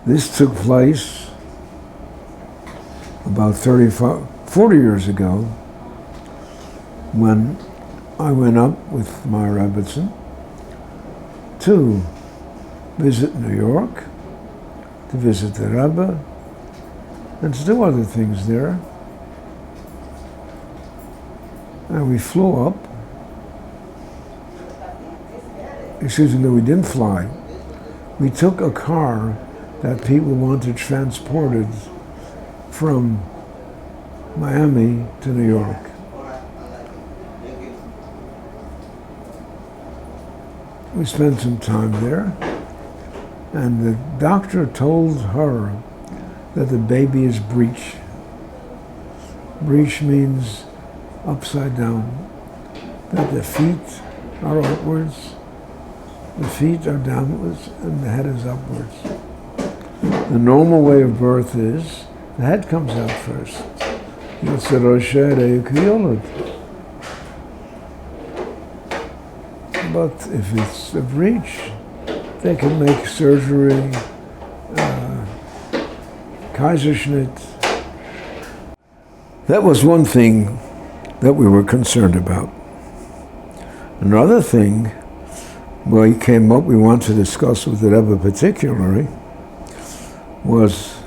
This took place about 40 years ago when I went up with my Rebbe to visit New York, to visit the Rebbe, and to do other things there. And we flew up. Excuse me, no, we didn't fly. We took a car that people wanted transported from Miami to New York. We spent some time there, and the doctor told her that the baby is breech. Breech means upside down, that the feet are outwards, the feet are downwards, and the head is upwards. The normal way of birth is the head comes out first. But if it's a breech, they can make surgery, Kaiserschnitt. That was one thing that we were concerned about. Another thing we came up, we wanted to discuss with the Rebbe particularly, was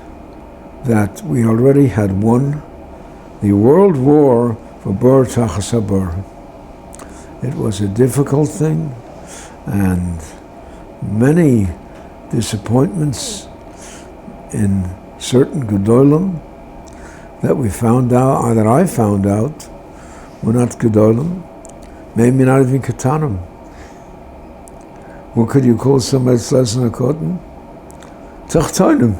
that we already had won the world war for Bor Tachas HaBor. It was a difficult thing, and many disappointments in certain Gedolim that we found out, or that I found out, were not Gedolim, maybe not even Katanim. What could you call somebody that's less than a cotton? Tachtonim.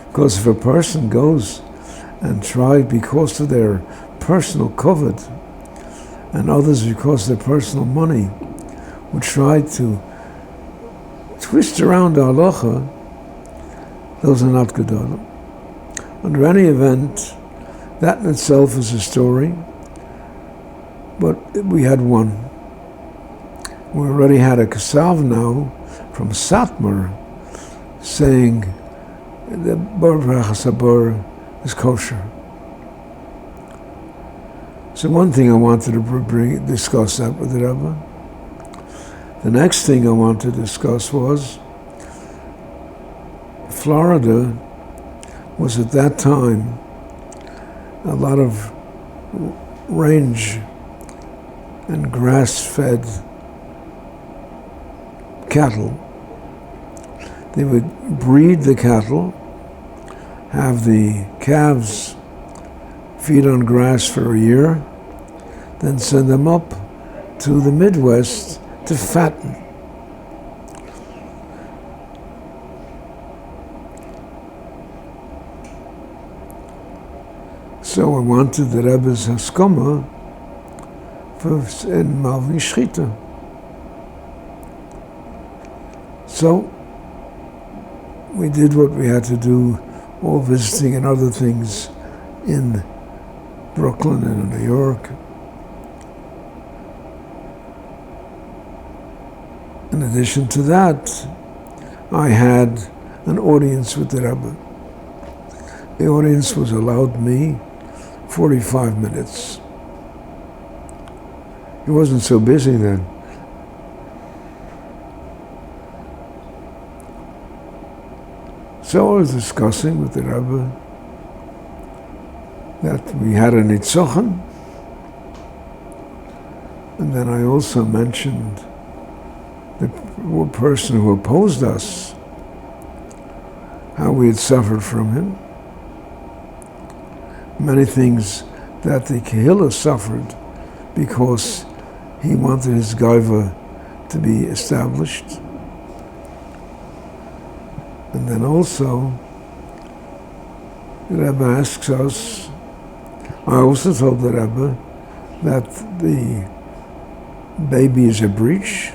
Because if a person goes and tries because of their personal covet, and others because of their personal money, would try to twist around the halacha, those are not gedolim. Under any event, that in itself is a story, but we had one. We already had a kasav now from Satmar saying the Bor Tachas HaBor is kosher. So one thing I wanted to discuss that with the Rebbe. The next thing I wanted to discuss was Florida was at that time a lot of range and grass-fed cattle. They would breed the cattle, have the calves feed on grass for a year, then send them up to the Midwest to fatten. So I wanted the Rebbe's haskama in Malvin Shchita. So we did what we had to do, all visiting and other things in Brooklyn and in New York. In addition to that, I had an audience with the Rebbe. The audience was allowed me 45 minutes. He wasn't so busy then. So I was discussing with the Rebbe that we had a nitzochen, and then I also mentioned the person who opposed us, how we had suffered from him, many things that the Kehillah suffered because he wanted his gaiva to be established. And then also, the Rebbe asks us, I also told the Rebbe that the baby is a breech,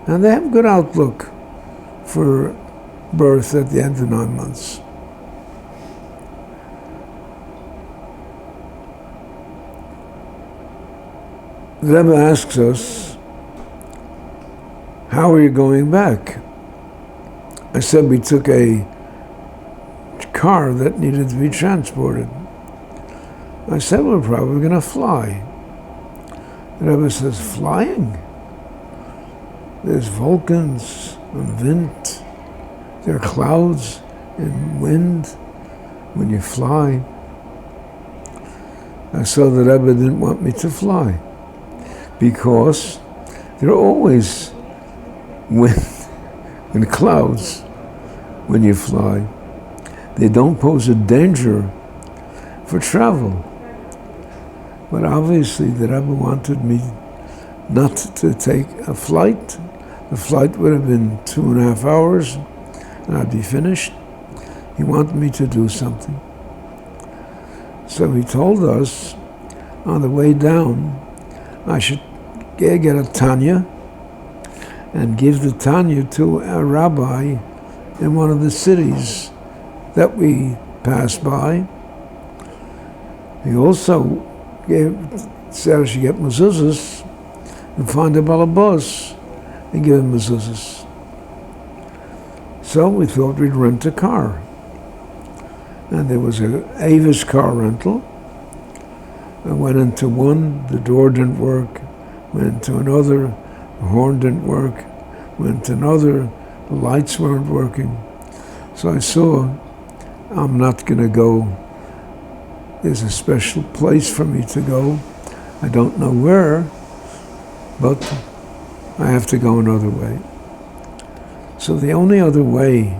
and they have good outlook for birth at the end of 9 months. The Rebbe asks us, how are you going back? I said, we took a car that needed to be transported. I said, we're probably going to fly. The Rebbe says, flying? There's volcans and wind. There are clouds and wind when you fly. I saw the Rebbe didn't want me to fly because there are always wind and clouds when you fly. They don't pose a danger for travel. But obviously the Rebbe wanted me not to take a flight. The flight would have been 2.5 hours and I'd be finished. He wanted me to do something. So he told us on the way down I should get a Tanya and give the Tanya to a rabbi in one of the cities that we passed by. He also said I should get mezuzahs and find a balabas and give him mezuzahs. So we thought we'd rent a car. And there was a Avis car rental. I went into one, the door didn't work. Went into another, the horn didn't work. Went to another, the lights weren't working. So I saw, I'm not going to go. There's a special place for me to go. I don't know where, but I have to go another way. So the only other way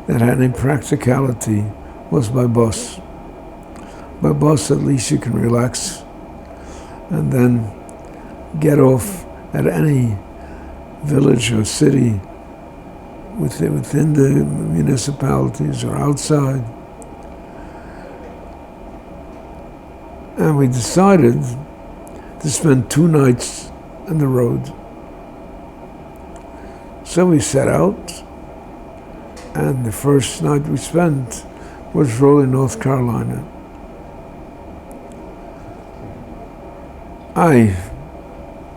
that had any practicality was by bus. By bus, at least you can relax and then get off at any village or city within the municipalities or outside. And we decided to spend 2 nights on the road. So we set out, and the first night we spent was Raleigh, North Carolina. I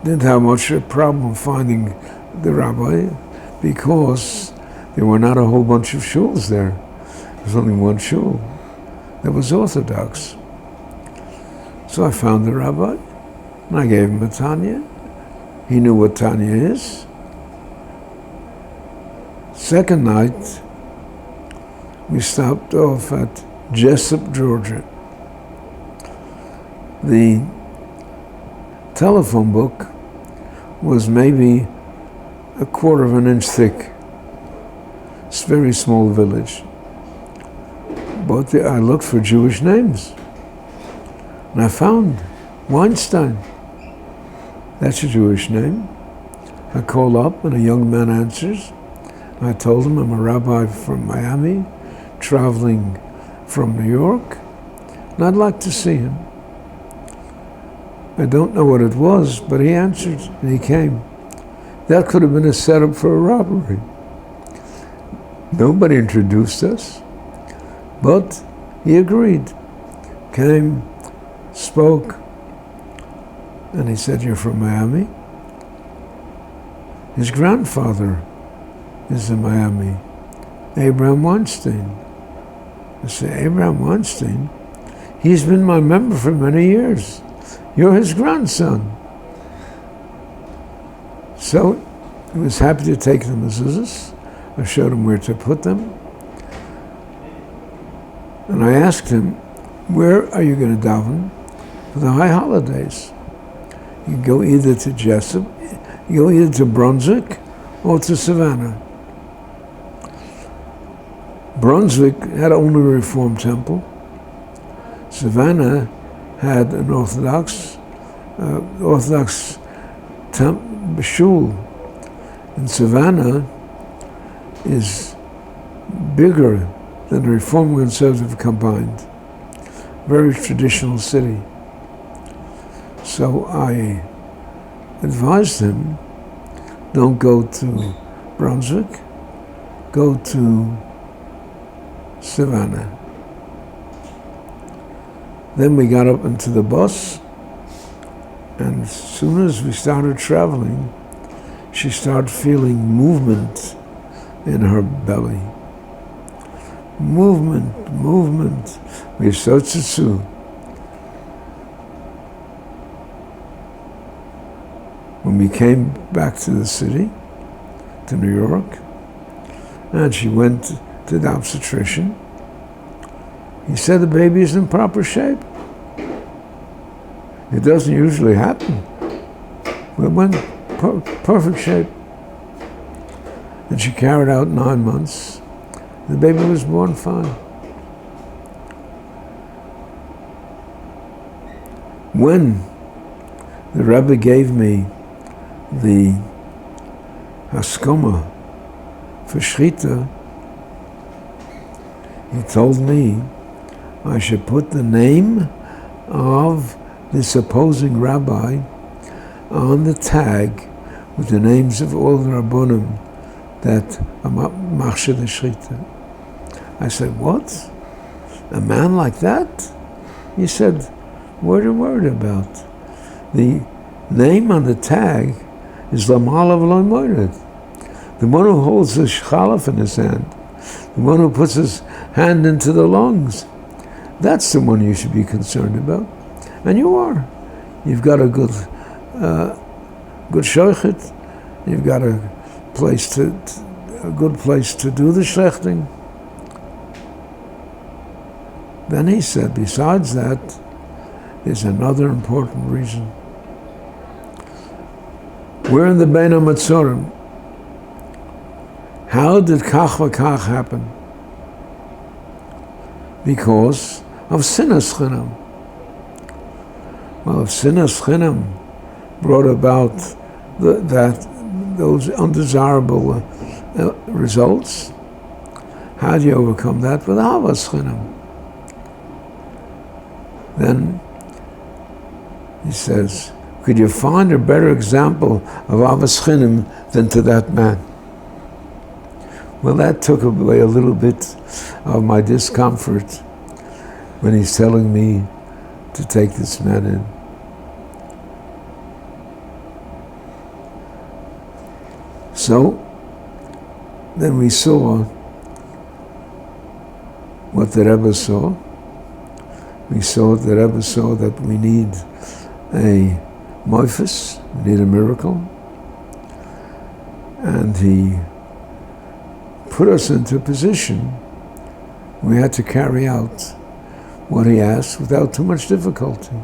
didn't have much of a problem finding the rabbi because there were not a whole bunch of shuls there. There was only one shul that was Orthodox. So I found the rabbi, and I gave him a Tanya. He knew what Tanya is. Second night, we stopped off at Jessup, Georgia. The telephone book was maybe 1/4 of an inch thick. It's a very small village. But I looked for Jewish names. And I found Weinstein. That's a Jewish name. I call up and a young man answers. I told him I'm a rabbi from Miami, traveling from New York, and I'd like to see him. I don't know what it was, but he answered and he came. That could have been a setup for a robbery. Nobody introduced us, but he agreed. Came, spoke, and he said, "You're from Miami?" His grandfather is in Miami, Abraham Weinstein. I said, "Abraham Weinstein? He's been my member for many years. You're his grandson." So he was happy to take the mezuzahs. I showed him where to put them. And I asked him, "Where are you going to daven for the high holidays?" You go either to Jessup, you go either to Brunswick or to Savannah. Brunswick had only a Reformed temple. Savannah had an Orthodox shul. And Savannah is bigger than the Reform and Conservative combined. Very traditional city. So I advised him, don't go to Brunswick, go to Savannah. Then we got up into the bus, and as soon as we started traveling, she started feeling movement in her belly. Movement. When we came back to the city, to New York, and she went to the obstetrician, he said the baby is in proper shape. It doesn't usually happen. We went perfect shape. And she carried out 9 months. The baby was born fine. When the Rebbe gave me the haskoma for Shrita, he told me I should put the name of this opposing rabbi on the tag with the names of all the Rabbonim that are machshir the Shrita. I said, what? A man like that? He said, what are you worried about? The name on the tag is Lamala V'lo Moired. The one who holds the chalaf in his hand, the one who puts his hand into the lungs, that's the one you should be concerned about. And you are. You've got a good shochet. You've got a good place to do the shechting. Then he said, besides that, there's another important reason. We're in the Bein HaMetzorim. How did Kach V'Kach happen? Because of Sinas Chinam. Well, if Sinas Chinam brought about those undesirable results, how do you overcome that with Ahavas Chinam? Then he says, could you find a better example of Ahavas Chinam than to that man? Well, that took away a little bit of my discomfort when he's telling me to take this man in. So, then we saw what the Rebbe saw. The Rebbe saw that we need a moifus, we need a miracle. And he put us into a position we had to carry out what he asked without too much difficulty.